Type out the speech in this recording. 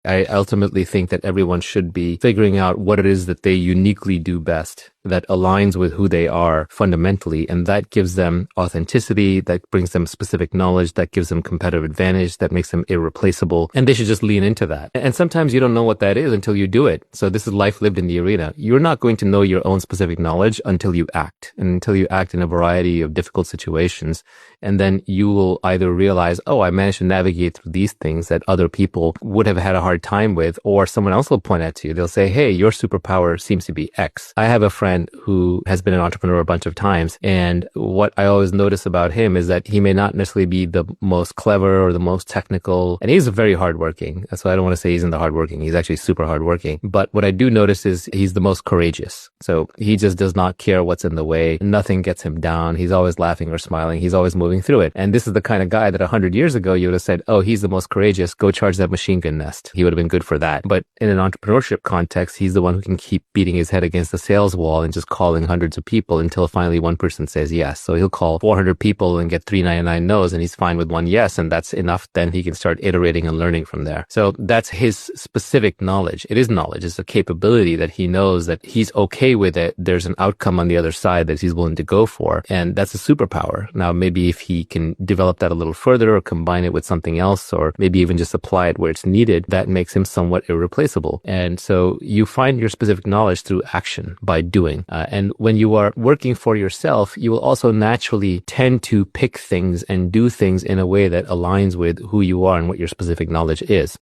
I ultimately think that everyone should be figuring out what it is that they uniquely do best, that aligns with who they are fundamentally, and that gives them authenticity, that brings them specific knowledge, that gives them competitive advantage, that makes them irreplaceable, and they should just lean into that. And sometimes you don't know what that is until you do it. So this is life lived in the arena. You're not going to know your own specific knowledge until you act, and until you act in a variety of difficult situations. And then you will either realize, oh, I managed to navigate through these things that other people would have had a hard time with, or someone else will point out to you. They'll say, hey, your superpower seems to be X. I have a friend who has been an entrepreneur a bunch of times, and what I always notice about him is that he may not necessarily be the most clever or the most technical, and he's very hardworking. So I don't want to say he's in the hardworking. He's actually super hardworking. But what I do notice is he's the most courageous. So he just does not care what's in the way. Nothing gets him down. He's always laughing or smiling. He's always moving through it. And this is the kind of guy that 100 years ago you would have said, oh, he's the most courageous. Go charge that machine gun nest. He would have been good for that. But in an entrepreneurship context, he's the one who can keep beating his head against the sales wall and just calling hundreds of people until finally one person says yes. So he'll call 400 people and get 399 no's, and he's fine with one yes, and that's enough. Then he can start iterating and learning from there. So that's his specific knowledge. It is knowledge. It's a capability that he knows that he's okay with it. There's an outcome on the other side that he's willing to go for, and that's a superpower. Now, maybe if he can develop that a little further or combine it with something else, or maybe even just apply it where it's needed, that makes him somewhat irreplaceable. And so you find your specific knowledge through action, by doing. And when you are working for yourself, you will also naturally tend to pick things and do things in a way that aligns with who you are and what your specific knowledge is.